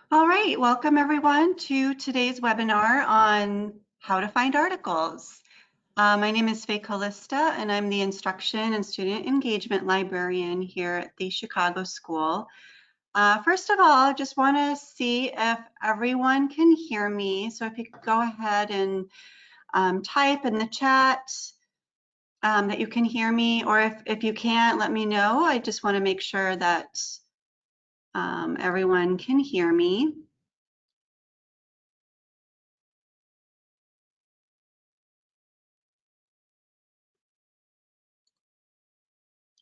All right, welcome everyone to today's webinar on how to find articles. My name is Faye Callista and I'm the Instruction and Student Engagement Librarian here at the Chicago School. First of all, I just want to see if everyone can hear me. So if you could go ahead and type in the chat that you can hear me, or if you can't, let me know. I just want to make sure that everyone can hear me.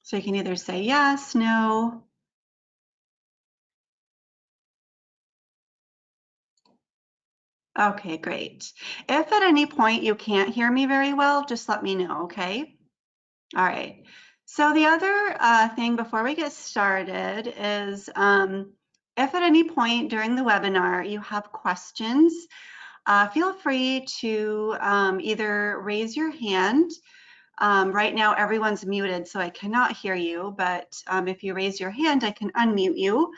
So you can either say yes, no. Okay, great. If at any point you can't hear me very well, just let me know, okay? All right. So the other thing before we get started is if at any point during the webinar you have questions, feel free to either raise your hand. Right now everyone's muted, so I cannot hear you, but if you raise your hand, I can unmute you.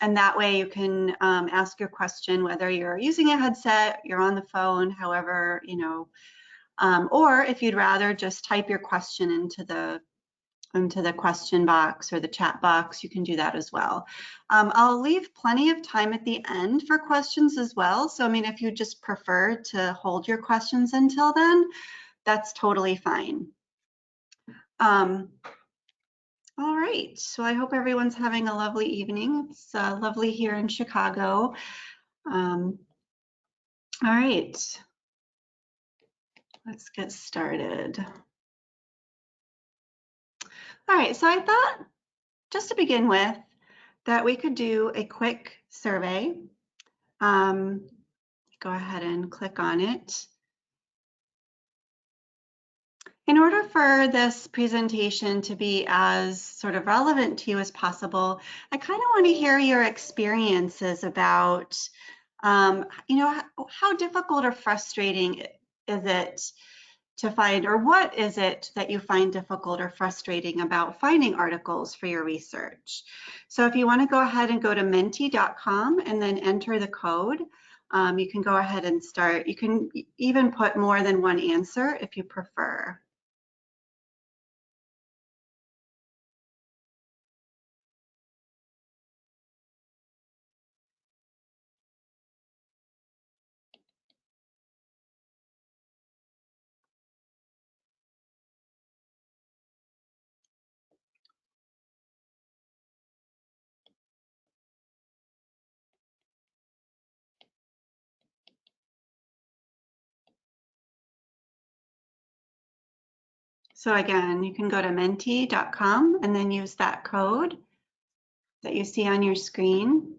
And that way you can ask your question, whether you're using a headset, you're on the phone, however, you know, or if you'd rather just type your question into the question box or the chat box, you can do that as well. I'll leave plenty of time at the end for questions as well. So, I mean, if you just prefer to hold your questions until then, that's totally fine. All right, so I hope everyone's having a lovely evening. It's lovely here in Chicago. All right, let's get started. All right, so I thought, just to begin with, that we could do a quick survey. Go ahead and click on it. In order for this presentation to be as sort of relevant to you as possible, I kind of want to hear your experiences about, you know, how difficult or frustrating is it to find, or what is it that you find difficult or frustrating about finding articles for your research? So if you want to go ahead and go to menti.com and then enter the code, you can go ahead and start. You can even put more than one answer if you prefer. So again, you can go to menti.com and then use that code that you see on your screen.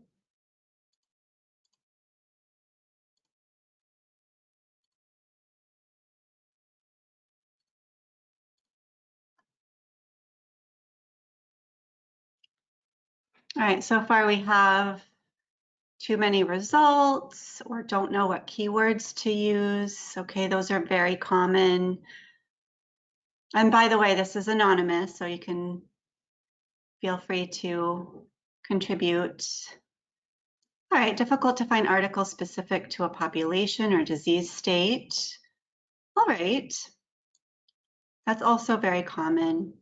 All right, so far we have too many results or don't know what keywords to use. Okay, those are very common. And by the way, this is anonymous, so you can feel free to contribute. All right, difficult to find articles specific to a population or disease state. All right, that's also very common.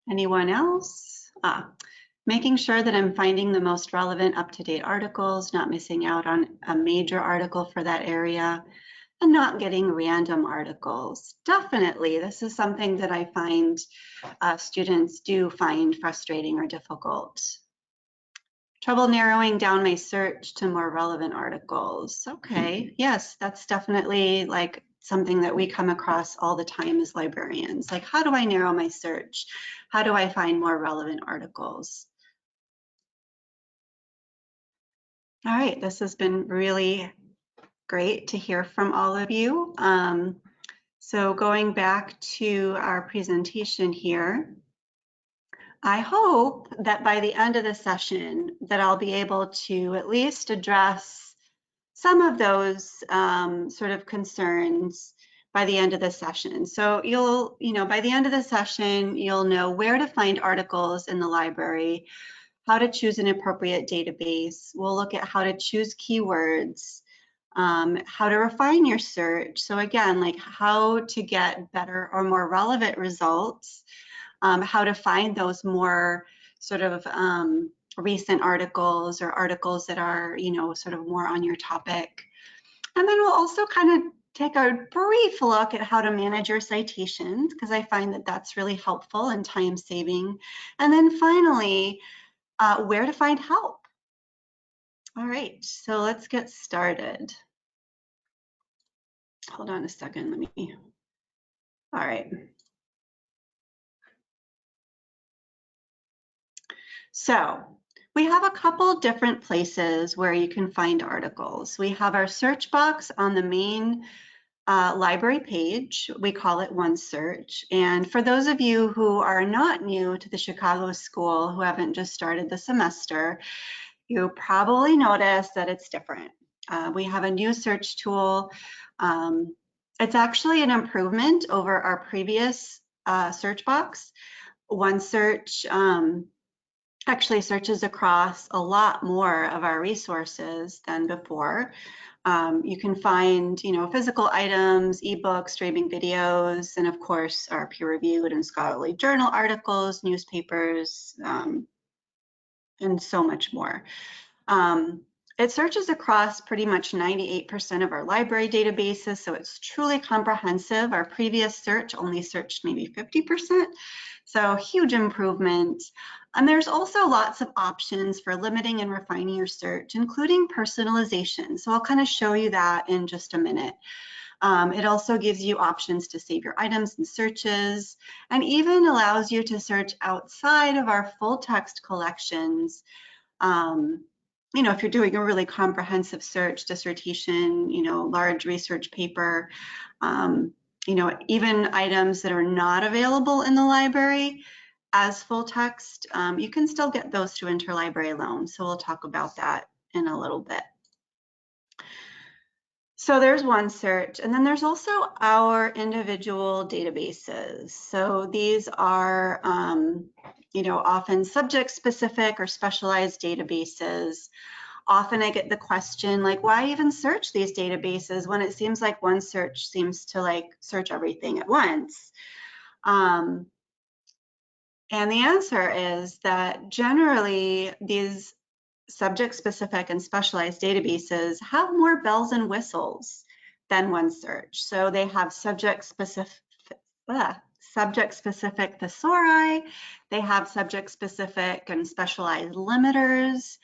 Anyone else? Making sure that I'm finding the most relevant, up-to-date articles, not missing out on a major article for that area, and not getting random articles. Definitely, this is something that I find students do find frustrating or difficult. Trouble narrowing down my search to more relevant articles. Okay, yes, that's definitely like something that we come across all the time as librarians. Like, how do I narrow my search? How do I find more relevant articles? All right, this has been really great to hear from all of you. So going back to our presentation here, I hope that by the end of the session that I'll be able to at least address some of those sort of concerns by the end of the session. So by the end of the session, you'll know where to find articles in the library, how to choose an appropriate database. We'll look at how to choose keywords, how to refine your search. So again, like how to get better or more relevant results, how to find those more sort of recent articles or articles that are, sort of more on your topic. And then we'll also kind of take a brief look at how to manage your citations, because I find that that's really helpful and time saving. And then finally, where to find help. All right, so let's get started. Hold on a second, all right. So we have a couple different places where you can find articles. We have our search box on the main library page. We call it OneSearch. And for those of you who are not new to the Chicago School, who haven't just started the semester, you probably noticed that it's different. We have a new search tool. It's actually an improvement over our previous search box. OneSearch actually searches across a lot more of our resources than before. You can find, physical items, ebooks, streaming videos, and of course, our peer-reviewed and scholarly journal articles, newspapers, and so much more. It searches across pretty much 98% of our library databases, so it's truly comprehensive. Our previous search only searched maybe 50%, so huge improvement. And there's also lots of options for limiting and refining your search, including personalization. So I'll kind of show you that in just a minute. It also gives you options to save your items and searches, and even allows you to search outside of our full text collections. If you're doing a really comprehensive search, dissertation, large research paper, even items that are not available in the library as full text, you can still get those through interlibrary loan. So we'll talk about that in a little bit. So there's OneSearch, and then there's also our individual databases. So these are, often subject-specific or specialized databases. Often I get the question, like, why even search these databases when it seems like OneSearch seems to search everything at once? And the answer is that generally these subject-specific and specialized databases have more bells and whistles than OneSearch. So they have subject-specific thesauri, they have subject-specific and specialized limiters.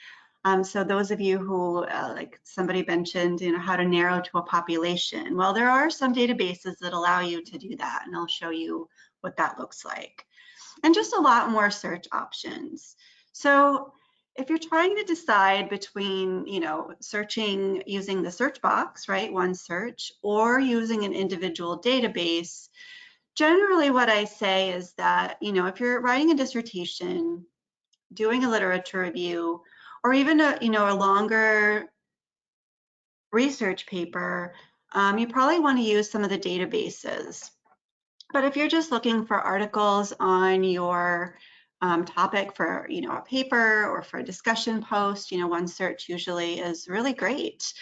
So those of you who, like somebody mentioned, how to narrow to a population. Well, there are some databases that allow you to do that, and I'll show you what that looks like. And just a lot more search options. So if you're trying to decide between, searching using the search box, right, OneSearch, or using an individual database, generally what I say is that, if you're writing a dissertation, doing a literature review, or even a longer research paper, you probably want to use some of the databases. But if you're just looking for articles on your topic for, a paper or for a discussion post, OneSearch usually is really great,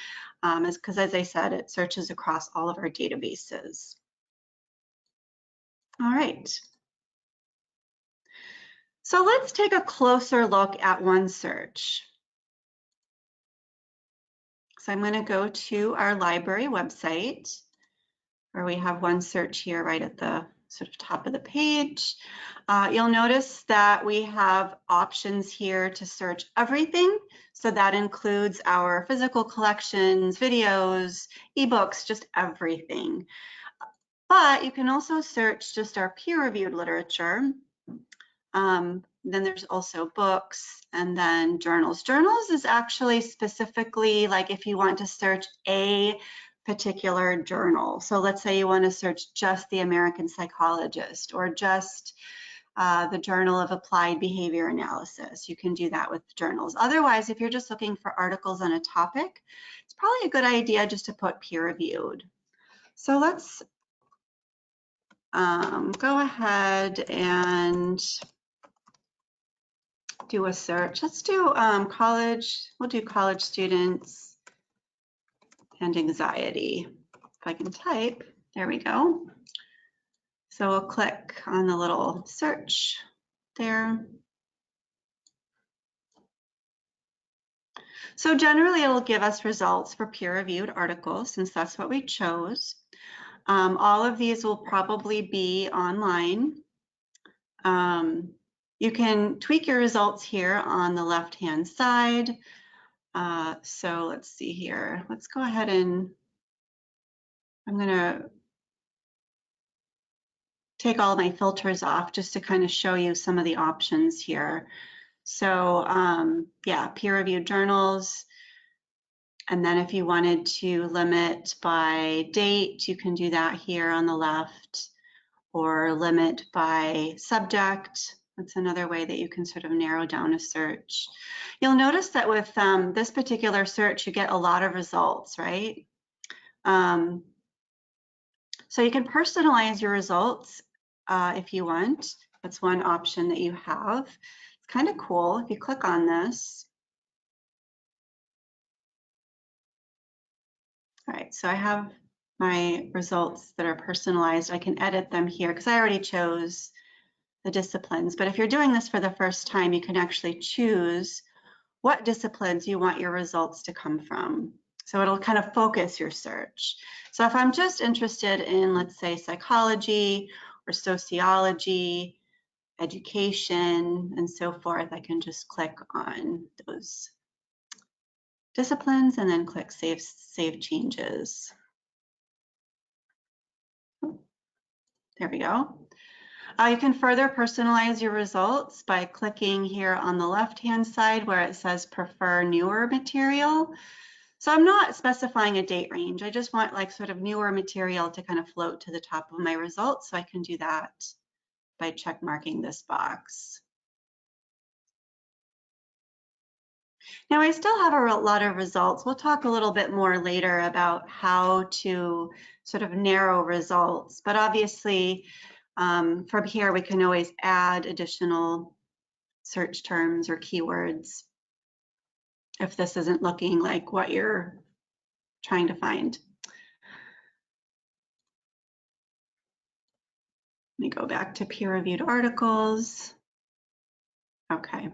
because as I said, it searches across all of our databases. All right. So let's take a closer look at OneSearch. So I'm going to go to our library website, where we have OneSearch here right at the sort of top of the page. You'll notice that we have options here to search everything. So that includes our physical collections, videos, ebooks, just everything. But you can also search just our peer-reviewed literature. Then there's also books, and then journals. Journals is actually specifically like if you want to search a particular journal. So let's say you want to search just the American Psychologist or just the Journal of Applied Behavior Analysis. You can do that with journals. Otherwise, if you're just looking for articles on a topic, it's probably a good idea just to put peer-reviewed. So let's go ahead and do a search. Let's do college. We'll do college students and anxiety. If I can type, there we go. So we'll click on the little search there. So generally it'll give us results for peer-reviewed articles since that's what we chose. All of these will probably be online. You can tweak your results here on the left-hand side. So let's see here. Let's go ahead and I'm gonna take all my filters off just to kind of show you some of the options here. So yeah, peer-reviewed journals. And then if you wanted to limit by date, you can do that here on the left, or limit by subject. That's another way that you can sort of narrow down a search. You'll notice that with this particular search, you get a lot of results, right? So you can personalize your results if you want. That's one option that you have. It's kind of cool. If you click on this. All right, so I have my results that are personalized. I can edit them here because I already chose the disciplines. But if you're doing this for the first time, you can actually choose what disciplines you want your results to come from. So it'll kind of focus your search. So if I'm just interested in, let's say, psychology or sociology, education, and so forth, I can just click on those disciplines and then click Save Changes. There we go. You can further personalize your results by clicking here on the left-hand side where it says Prefer Newer Material. So I'm not specifying a date range. I just want like sort of newer material to kind of float to the top of my results. So I can do that by check marking this box. Now I still have a lot of results. We'll talk a little bit more later about how to sort of narrow results, but obviously from here we can always add additional search terms or keywords if this isn't looking like what you're trying to find. Let me go back to peer-reviewed articles. Okay.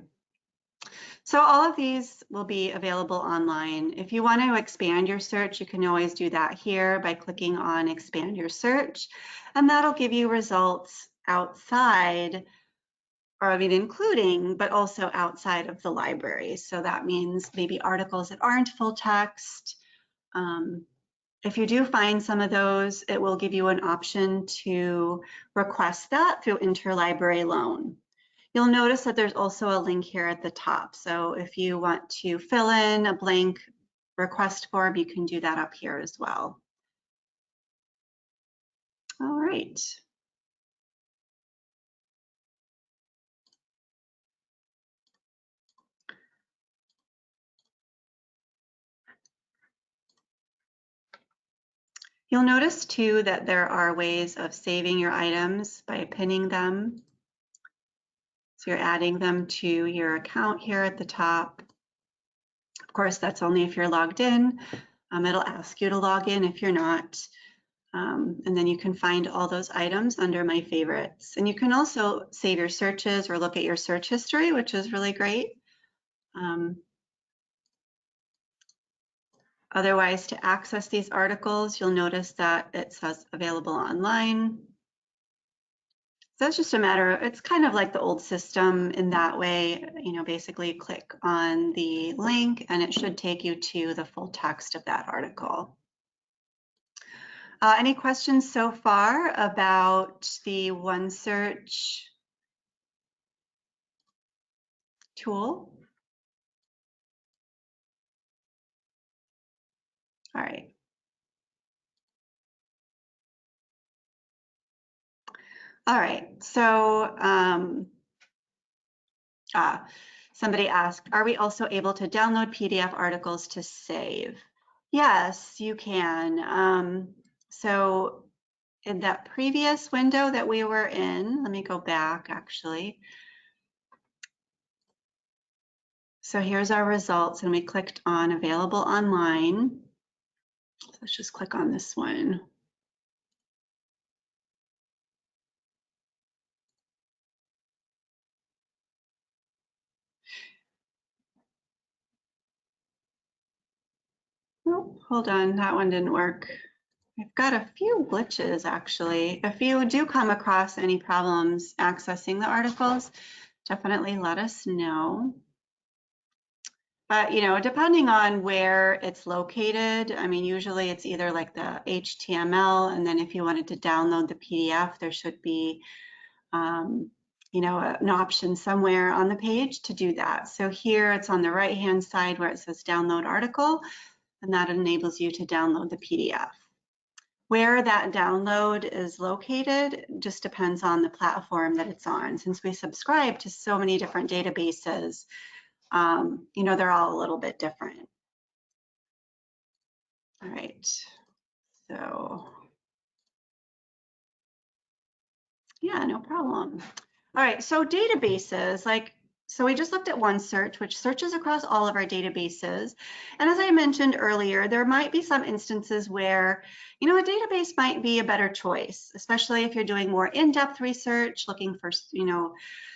So all of these will be available online. If you want to expand your search, you can always do that here by clicking on Expand Your Search, and that'll give you results outside, or I mean including, but also outside of the library. So that means maybe articles that aren't full text. If you do find some of those, it will give you an option to request that through interlibrary loan. You'll notice that there's also a link here at the top. So if you want to fill in a blank request form, you can do that up here as well. All right. You'll notice too that there are ways of saving your items by pinning them. So you're adding them to your account here at the top. Of course, that's only if you're logged in. It'll ask you to log in if you're not. And then you can find all those items under My Favorites. And you can also save your searches or look at your search history, which is really great. Otherwise, to access these articles, you'll notice that it says available online. So it's just a matter of, it's kind of like the old system in that way, you know, basically click on the link and it should take you to the full text of that article. Any questions so far about the OneSearch tool? All right. All right, so somebody asked, are we also able to download PDF articles to save? Yes, you can. So in that previous window that we were in, let me go back actually. So here's our results, and we clicked on available online. So let's just click on this one. Oh, hold on, that one didn't work. I've got a few glitches actually. If you do come across any problems accessing the articles, definitely let us know. But, you know, depending on where it's located, I mean, usually it's either like the HTML, and then if you wanted to download the PDF, there should be, you know, an option somewhere on the page to do that. So here it's on the right-hand side where it says download article, and that enables you to download the PDF. Where that download is located just depends on the platform that it's on. Since we subscribe to so many different databases, you know, they're all a little bit different. All right, so yeah, no problem. All right, so databases, so we just looked at OneSearch, which searches across all of our databases. And as I mentioned earlier, there might be some instances where, you know, a database might be a better choice, especially if you're doing more in-depth research, looking for, you know,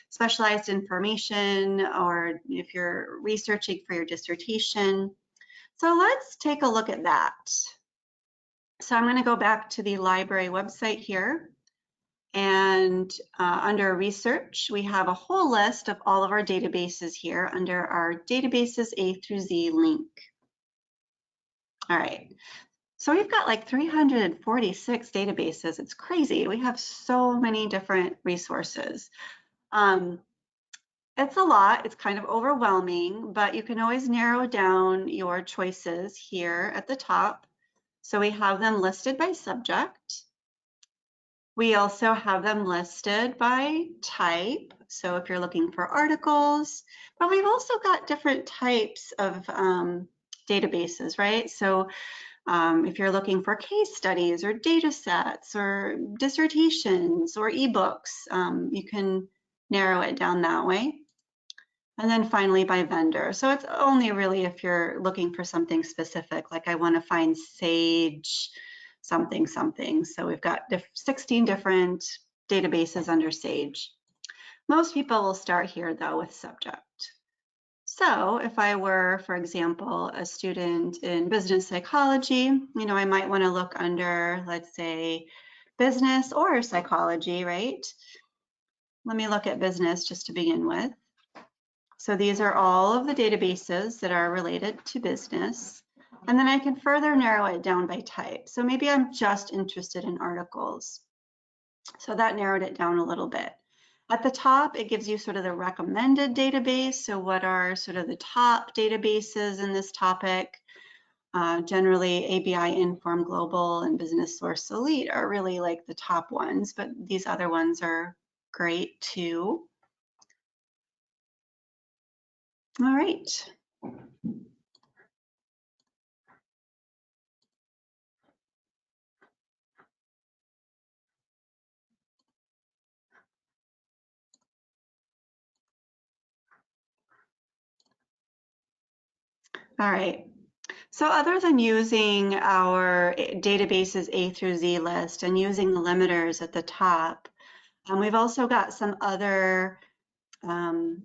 specialized information, or if you're researching for your dissertation. So let's take a look at that. So I'm going to go back to the library website here. And under research, we have a whole list of all of our databases here under our databases A through Z link. All right, so we've got like 346 databases. It's crazy. We have so many different resources. It's a lot. It's kind of overwhelming, but you can always narrow down your choices here at the top. So we have them listed by subject. We also have them listed by type. So if you're looking for articles, but we've also got different types of databases, right? So if you're looking for case studies or data sets or dissertations or ebooks, you can narrow it down that way. And then finally by vendor. So it's only really if you're looking for something specific, like I want to find Sage something something. So we've got 16 different databases under Sage. Most people will start here though with subject. So if I were, for example, a student in business psychology, you know, I might want to look under, let's say, business or psychology, right? Let me look at business just to begin with. So these are all of the databases that are related to business. And then I can further narrow it down by type. So maybe I'm just interested in articles. So that narrowed it down a little bit. At the top, it gives you sort of the recommended database. So what are sort of the top databases in this topic? Generally, ABI, Inform Global, and Business Source Elite are really like the top ones, but these other ones are great too. All right. All right. So other than using our databases A through Z list and using the limiters at the top, we've also got some other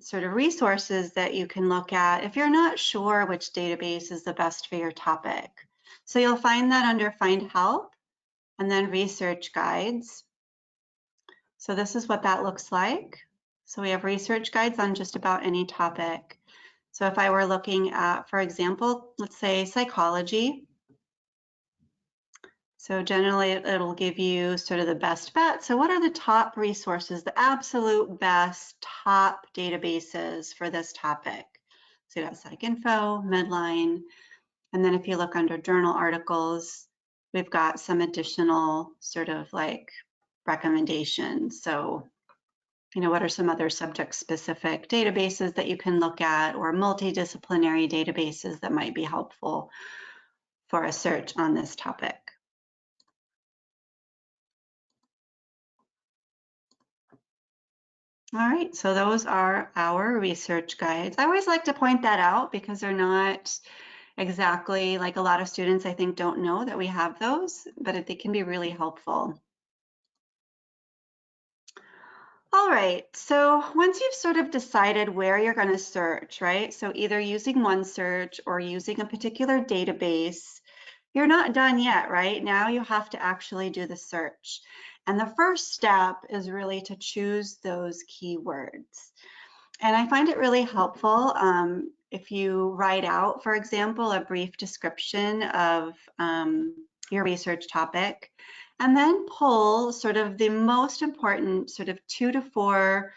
sort of resources that you can look at if you're not sure which database is the best for your topic. So you'll find that under Find Help and then Research Guides. So this is what that looks like. So we have research guides on just about any topic. So if I were looking at, for example, let's say psychology. So generally it'll give you sort of the best bet. So what are the top resources, the absolute best top databases for this topic? So you got PsycInfo, Medline, and then if you look under journal articles, we've got some additional sort of like recommendations. So, you know, what are some other subject-specific databases that you can look at, or multidisciplinary databases that might be helpful for a search on this topic? All right, so those are our research guides. I always like to point that out because they're not exactly like a lot of students I think don't know that we have those, but they can be really helpful. All right, so once you've sort of decided where you're going to search, right? So either using OneSearch or using a particular database, you're not done yet, right? Now you have to actually do the search. And the first step is really to choose those keywords. And I find it really helpful if you write out, for example, a brief description of your research topic, and then pull sort of the most important sort of 2 to 4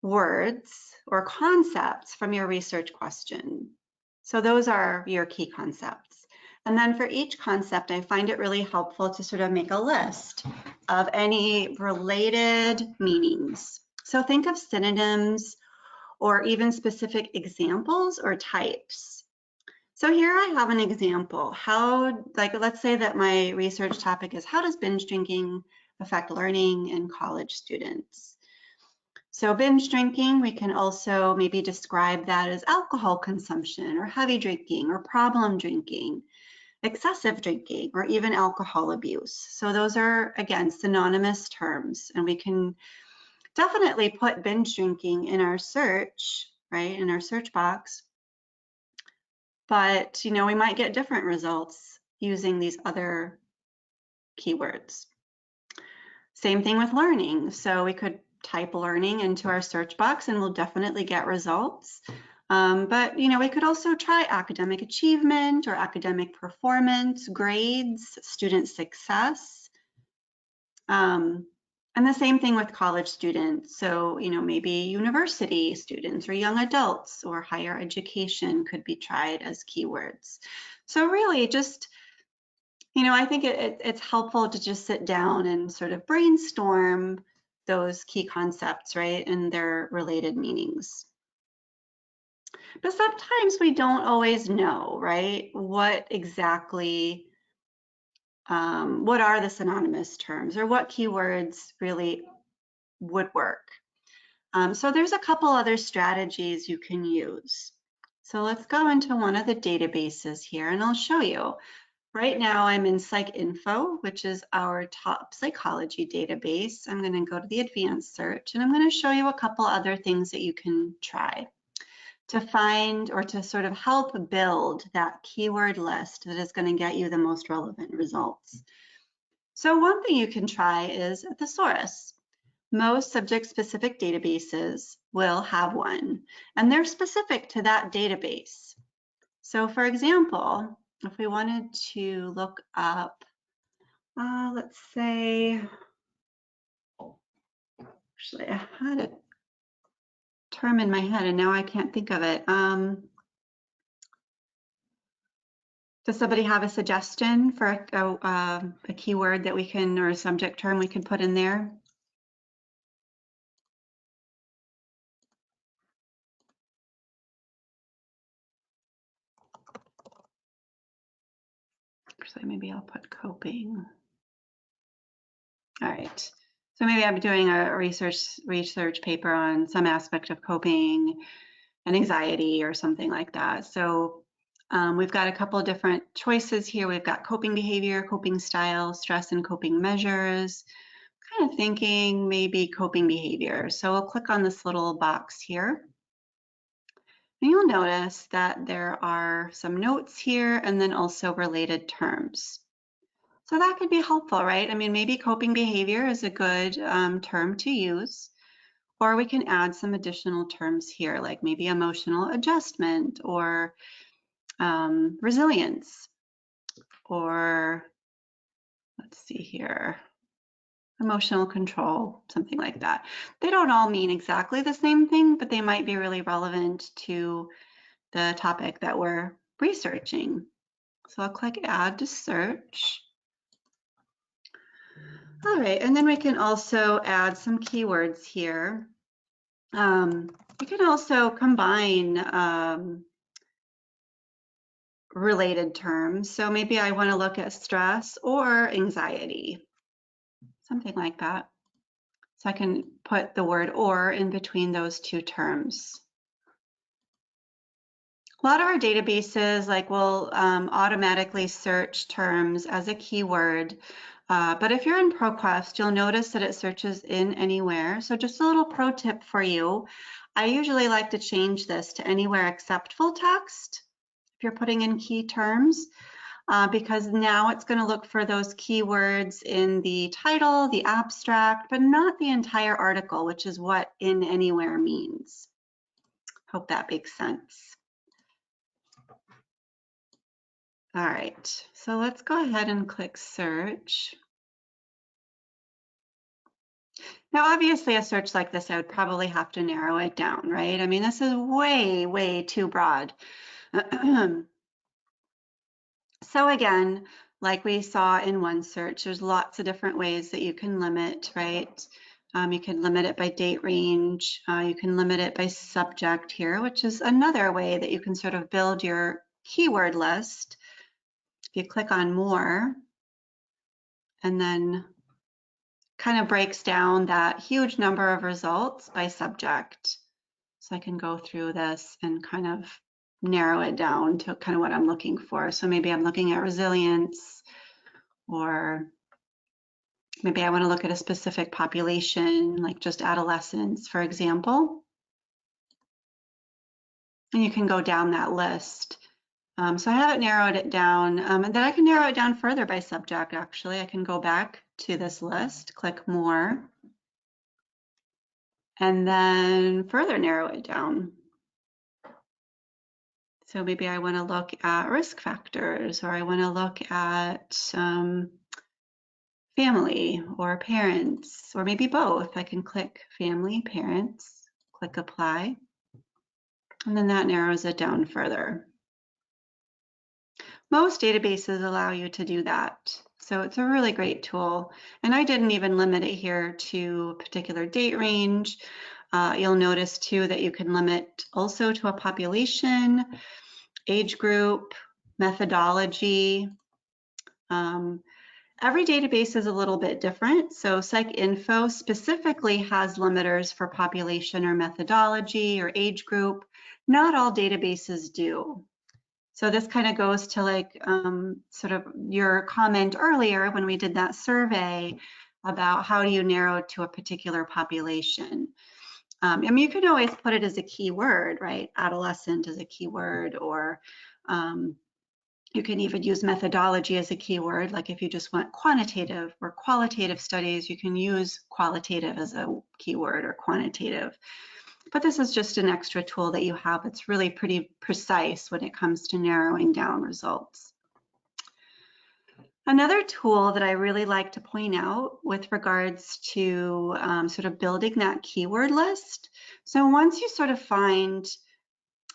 words or concepts from your research question. So those are your key concepts. And then for each concept, I find it really helpful to sort of make a list of any related meanings. So think of synonyms or even specific examples or types. So here I have an example. Let's say that my research topic is how does binge drinking affect learning in college students? So binge drinking, we can also maybe describe that as alcohol consumption or heavy drinking or problem drinking, excessive drinking, or even alcohol abuse. So those are, again, synonymous terms, and we can definitely put binge drinking in our search, right, in our search box. But, we might get different results using these other keywords. Same thing with learning. So we could type learning into our search box and we'll definitely get results. But, we could also try academic achievement or academic performance, grades, student success. And the same thing with college students. So, maybe university students or young adults or higher education could be tried as keywords. So really just, I think it's helpful to just sit down and sort of brainstorm those key concepts, right, and their related meanings. But sometimes we don't always know, right, what exactly, what are the synonymous terms or what keywords really would work. So there's a couple other strategies you can use. So let's go into one of the databases here and I'll show you. Right now I'm in PsycInfo, which is our top psychology database. I'm going to go to the advanced search and I'm going to show you a couple other things that you can try to find or to sort of help build that keyword list that is going to get you the most relevant results. So one thing you can try is a thesaurus. Most subject-specific databases will have one, and they're specific to that database. So for example, if we wanted to look up, let's say, actually I had a term in my head and now I can't think of it. Does somebody have a suggestion for a keyword that we can, or a subject term we can put in there? Actually, maybe I'll put coping. All right. So maybe I'm doing a research paper on some aspect of coping and anxiety or something like that. So we've got a couple of different choices here. We've got coping behavior, coping style, stress and coping measures. Kind of thinking maybe coping behavior. So we'll click on this little box here. And you'll notice that there are some notes here and then also related terms. So that could be helpful, right? I mean, maybe coping behavior is a good term to use, or we can add some additional terms here, like maybe emotional adjustment or resilience, or let's see here, emotional control, something like that. They don't all mean exactly the same thing, but they might be really relevant to the topic that we're researching. So I'll click add to search. All right, and then we can also add some keywords here. We can also combine related terms. So maybe I want to look at stress or anxiety, something like that. So I can put the word or in between those two terms. A lot of our databases will automatically search terms as a keyword, but if you're in ProQuest, you'll notice that it searches in anywhere. So just a little pro tip for you. I usually like to change this to anywhere except full text if you're putting in key terms, because now it's going to look for those keywords in the title, the abstract, but not the entire article, which is what in anywhere means. Hope that makes sense. All right, so let's go ahead and click search. Now, obviously, a search like this, I would probably have to narrow it down, right? I mean, this is way, way too broad. So again, like we saw in one search, there's lots of different ways that you can limit, right? You can limit it by date range. You can limit it by subject here, which is another way that you can sort of build your keyword list. If you click on more, and then kind of breaks down that huge number of results by subject. So I can go through this and kind of narrow it down to kind of what I'm looking for. So maybe I'm looking at resilience, or maybe I want to look at a specific population, like just adolescents, for example. And you can go down that list. So I haven't narrowed it down, and then I can narrow it down further by subject, actually. I can go back to this list, click more, and then further narrow it down. So maybe I want to look at risk factors, or I want to look at family or parents, or maybe both. I can click family, parents, click apply, and then that narrows it down further. Most databases allow you to do that. So it's a really great tool. And I didn't even limit it here to a particular date range. You'll notice too that you can limit also to a population, age group, methodology. Every database is a little bit different. So PsycInfo specifically has limiters for population or methodology or age group. Not all databases do. So this kind of goes to sort of your comment earlier when we did that survey about how do you narrow to a particular population. I mean, you could always put it as a keyword, right? Adolescent is a keyword, or you can even use methodology as a keyword. Like if you just want quantitative or qualitative studies, you can use qualitative as a keyword, or quantitative. But this is just an extra tool that you have. It's really pretty precise when it comes to narrowing down results. Another tool that I really like to point out with regards to sort of building that keyword list. So once you sort of find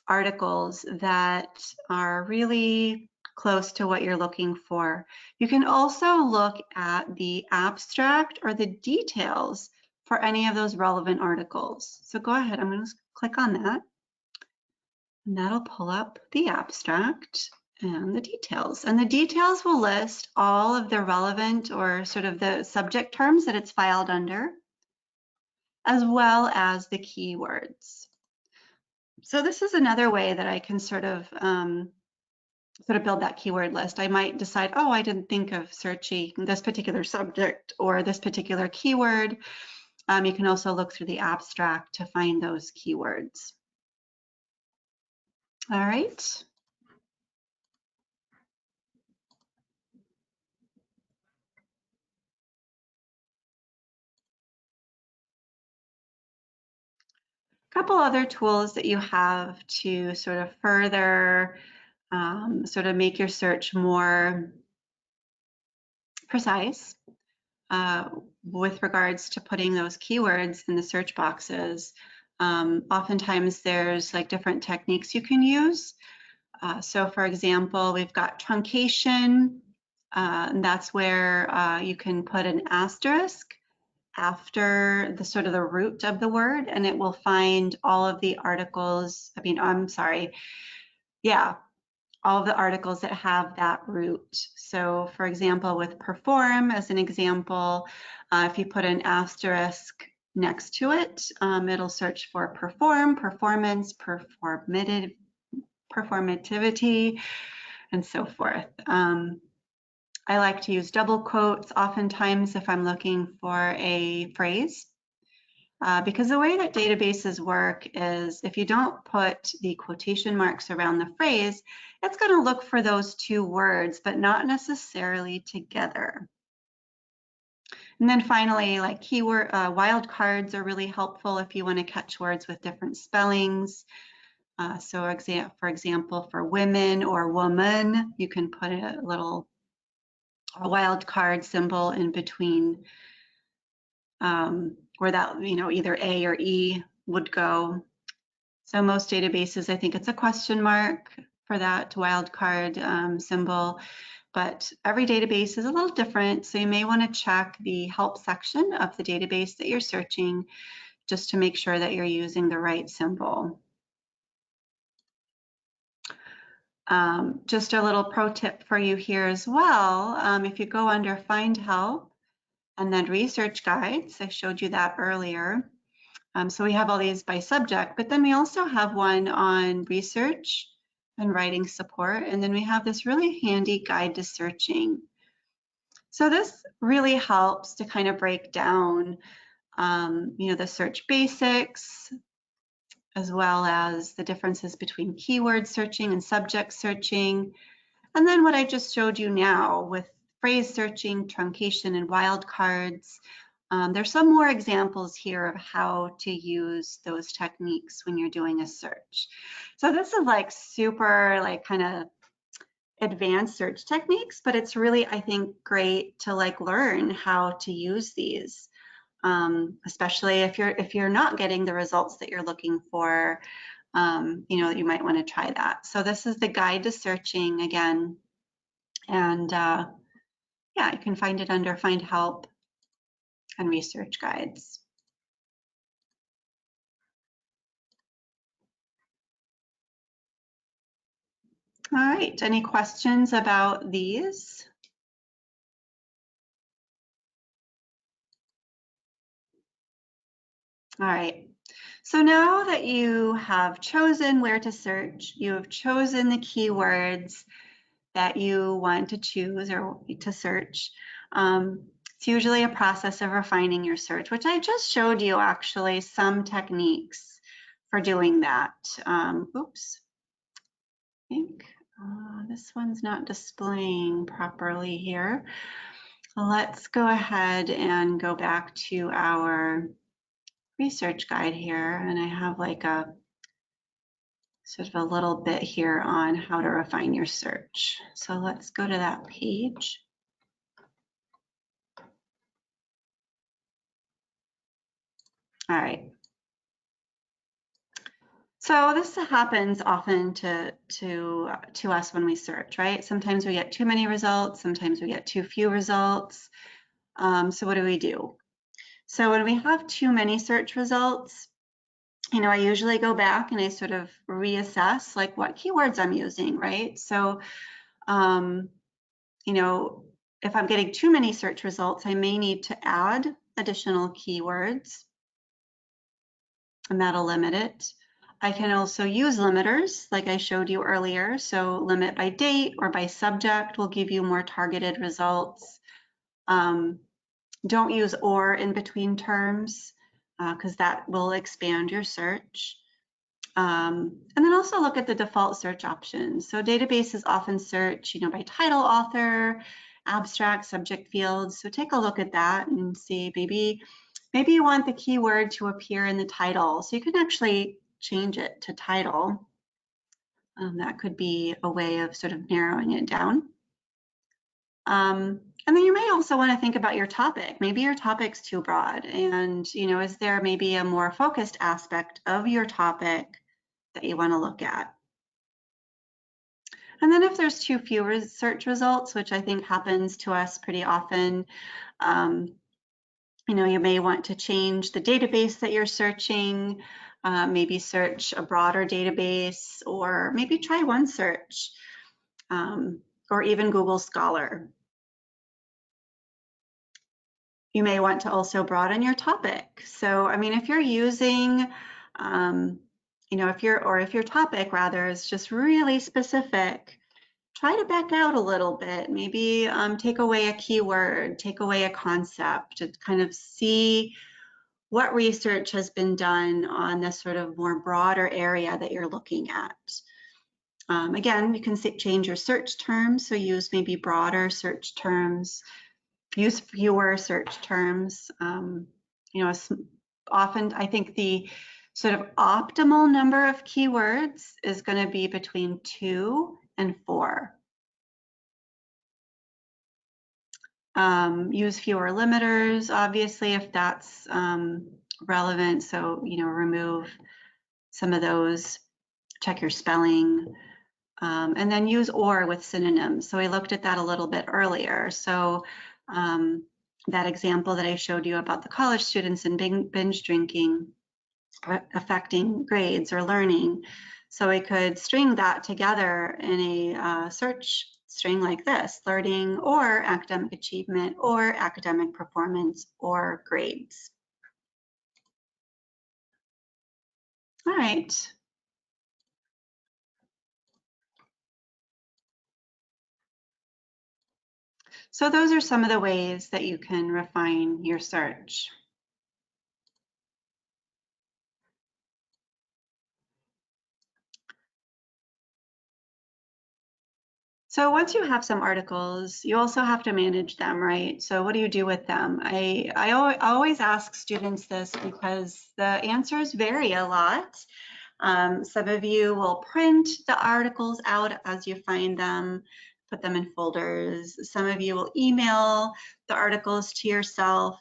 articles that are really close to what you're looking for, you can also look at the abstract or the details for any of those relevant articles. So go ahead, I'm going to click on that, and that'll pull up the abstract and the details. And the details will list all of the relevant or sort of the subject terms that it's filed under, as well as the keywords. So this is another way that I can sort of build that keyword list. I might decide, oh, I didn't think of searching this particular subject or this particular keyword. You can also look through the abstract to find those keywords. All right. A couple other tools that you have to sort of further sort of make your search more precise with regards to putting those keywords in the search boxes. Oftentimes there's like different techniques you can use. So for example, we've got truncation, and that's where you can put an asterisk after the sort of the root of the word, and it will find all of the articles, all of the articles that have that root. So for example, with perform as an example, if you put an asterisk next to it. It'll search for perform, performance, performativity, and so forth. I like to use double quotes oftentimes if I'm looking for a phrase, because the way that databases work is if you don't put the quotation marks around the phrase, it's going to look for those two words, but not necessarily together. And then finally, like keyword wildcards are really helpful if you want to catch words with different spellings. So for example, for women or woman, you can put a little wildcard symbol in between where that, either A or E would go. So most databases, I think it's a question mark for that wildcard symbol, but every database is a little different. So you may want to check the help section of the database that you're searching just to make sure that you're using the right symbol. Just a little pro tip for you here as well. If you go under Find Help and then Research Guides, I showed you that earlier. So we have all these by subject, but then we also have one on research and writing support. And then we have this really handy guide to searching. So this really helps to kind of break down, the search basics, as well as the differences between keyword searching and subject searching. And then what I just showed you now with phrase searching, truncation, and wildcards. There's some more examples here of how to use those techniques when you're doing a search. So this is like super kind of advanced search techniques, but it's really, I think, great to learn how to use these, especially if you're not getting the results that you're looking for. You might want to try that. So this is the guide to searching again, and yeah, you can find it under Find Help and Research Guides. All right, any questions about these? All right, so now that you have chosen where to search, you have chosen the keywords that you want to choose or to search. It's usually a process of refining your search, which I just showed you actually some techniques for doing that. Oops, I think this one's not displaying properly here. Let's go ahead and go back to our research guide here, and I have like a sort of a little bit here on how to refine your search. So let's go to that page. All right. So this happens often to us when we search, right? Sometimes we get too many results, sometimes we get too few results. So what do? So when we have too many search results, I usually go back and I sort of reassess what keywords I'm using, right? So, if I'm getting too many search results, I may need to add additional keywords, and that'll limit it. I can also use limiters like I showed you earlier. So limit by date or by subject will give you more targeted results. Don't use or in between terms because that will expand your search. And then also look at the default search options. So databases often search, by title, author, abstract, subject fields. So take a look at that and see maybe you want the keyword to appear in the title. So you can actually change it to title. That could be a way of sort of narrowing it down. And then you may also want to think about your topic. Maybe your topic's too broad, and is there maybe a more focused aspect of your topic that you want to look at? And then if there's too few search results, which I think happens to us pretty often, you may want to change the database that you're searching, maybe search a broader database, or maybe try OneSearch, or even Google Scholar. you may want to also broaden your topic. So, I mean, if you're using, you know, if your topic rather is just really specific, try to back out a little bit. Maybe take away a keyword, take away a concept, to kind of see what research has been done on this sort of more broader area that you're looking at. Again, you can change your search terms, so use maybe broader search terms, use fewer search terms. You know, often I think the sort of optimal number of keywords is going to be between 2 and 4. Use fewer limiters, obviously, if that's relevant. So, you know, remove some of those, check your spelling, and then use or with synonyms. So we looked at that a little bit earlier. So that example that I showed you about the college students and binge drinking affecting grades or learning. So we could string that together in a search string like this: learning or academic achievement or academic performance or grades. All right. So those are some of the ways that you can refine your search. So once you have some articles, you also have to manage them, right? So what do you do with them? I always ask students this because the answers vary a lot. Some of you will print the articles out as you find them, put them in folders. Some of you will email the articles to yourself.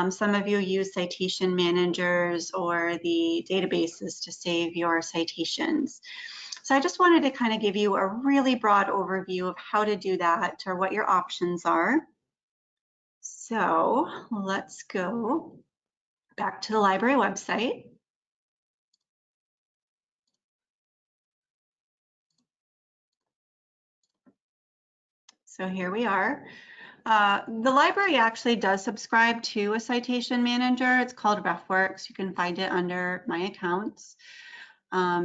Some of you use citation managers or the databases to save your citations. So I just wanted to kind of give you a really broad overview of how to do that or what your options are. So let's go back to the library website. So here we are. The library actually does subscribe to a citation manager. It's called RefWorks. You can find it under My Accounts.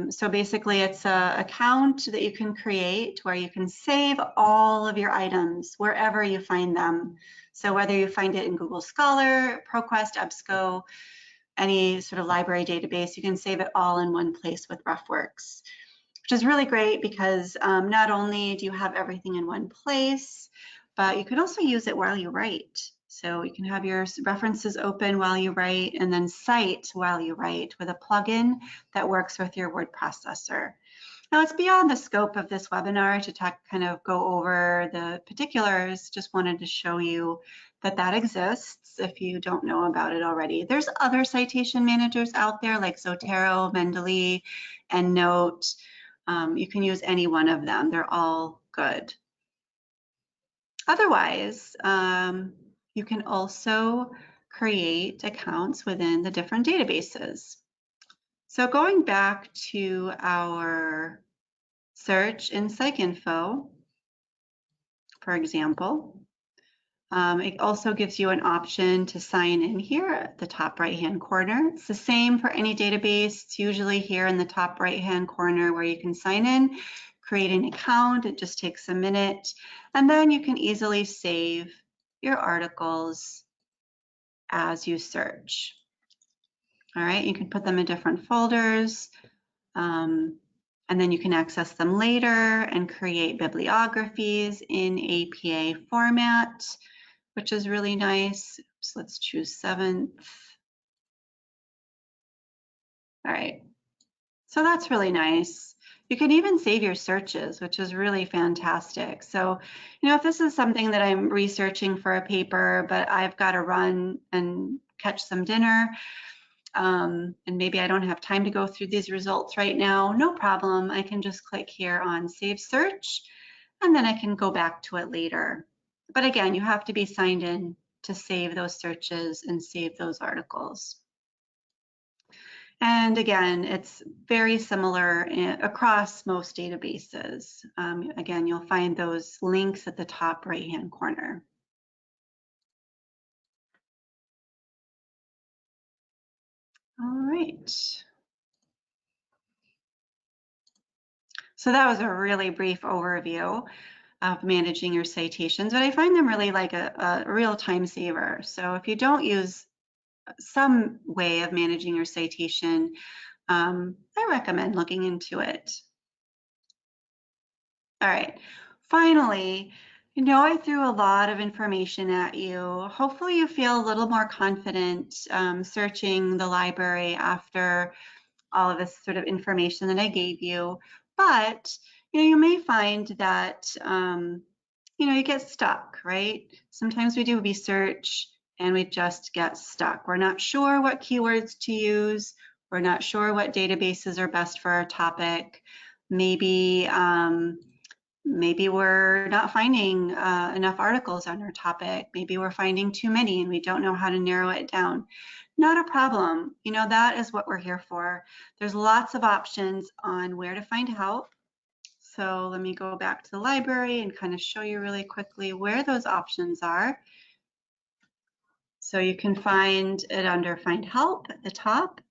So basically it's an account that you can create where you can save all of your items wherever you find them. So whether you find it in Google Scholar, ProQuest, EBSCO, any sort of library database, you can save it all in one place with RefWorks, which is really great because not only do you have everything in one place, but you can also use it while you write. So you can have your references open while you write and then cite while you write with a plugin that works with your word processor. Now it's beyond the scope of this webinar to kind of go over the particulars. Just wanted to show you that that exists if you don't know about it already. There's other citation managers out there like Zotero, Mendeley, EndNote. You can use any one of them. They're all good. Otherwise, you can also create accounts within the different databases. So going back to our search in PsycInfo, for example, it also gives you an option to sign in here at the top right-hand corner. It's the same for any database. It's usually here in the top right-hand corner where you can sign in, create an account. It just takes a minute. And then you can easily save your articles as you search. All right, you can put them in different folders. And then you can access them later and create bibliographies in APA format, which is really nice. So let's choose 7th. All right, so that's really nice. You can even save your searches, which is really fantastic. So, you know, if this is something that I'm researching for a paper, but I've got to run and catch some dinner, and maybe I don't have time to go through these results right now, no problem. I can just click here on Save Search, and then I can go back to it later. But again, you have to be signed in to save those searches and save those articles. And again, it's very similar across most databases. Again, you'll find those links at the top right-hand corner. All right. So that was a really brief overview of managing your citations, but I find them really like a real time saver. So if you don't use some way of managing your citation, I recommend looking into it. All right, finally, I threw a lot of information at you. Hopefully you feel a little more confident searching the library after all of this sort of information that I gave you. But, you may find that, you get stuck, right? Sometimes we do research and we just get stuck. We're not sure what keywords to use. We're not sure what databases are best for our topic. Maybe we're not finding enough articles on our topic. Maybe we're finding too many and we don't know how to narrow it down. Not a problem. That is what we're here for. There's lots of options on where to find help. So let me go back to the library and kind of show you really quickly where those options are. So you can find it under Find Help at the top.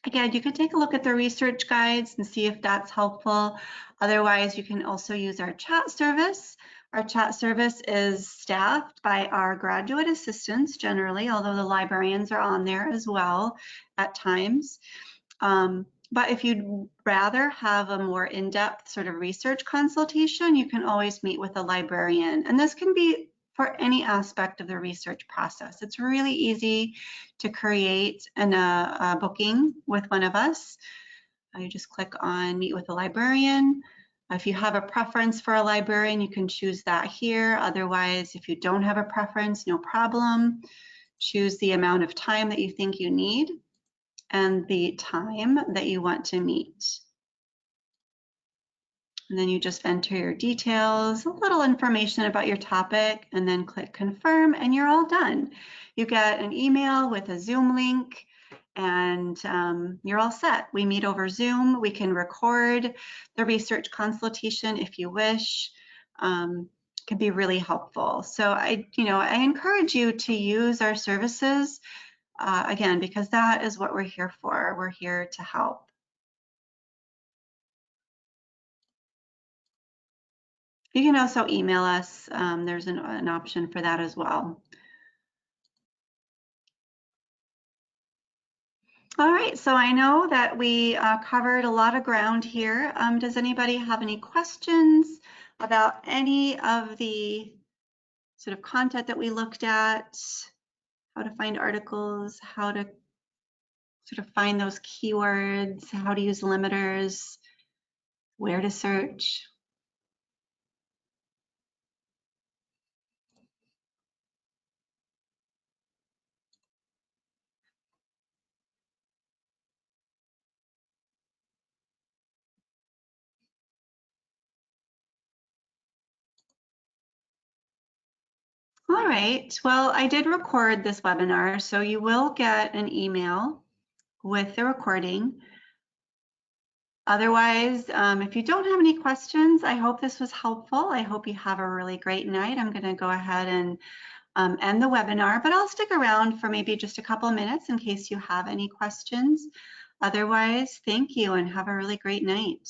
Again, you can take a look at the research guides and see if that's helpful. Otherwise, you can also use our chat service. Our chat service is staffed by our graduate assistants generally, although the librarians are on there as well at times. But if you'd rather have a more in-depth sort of research consultation, you can always meet with a librarian. And this can be for any aspect of the research process. It's really easy to create a booking with one of us. You just click on Meet with a Librarian. If you have a preference for a librarian, you can choose that here. Otherwise, if you don't have a preference, no problem. Choose the amount of time that you think you need and the time that you want to meet. And then you just enter your details, a little information about your topic, and then click confirm, and you're all done. You get an email with a Zoom link, and you're all set. We meet over Zoom. We can record the research consultation if you wish. Can be really helpful. So I encourage you to use our services again, because that is what we're here for. We're here to help. You can also email us. There's an option for that as well. All right, so I know that we covered a lot of ground here. Does anybody have any questions about any of the sort of content that we looked at? How to find articles, how to sort of find those keywords, how to use limiters, where to search? All right, well, I did record this webinar, so you will get an email with the recording. Otherwise, if you don't have any questions, I hope this was helpful. I hope you have a really great night. I'm going to go ahead and end the webinar, but I'll stick around for maybe just a couple of minutes in case you have any questions. Otherwise, thank you and have a really great night.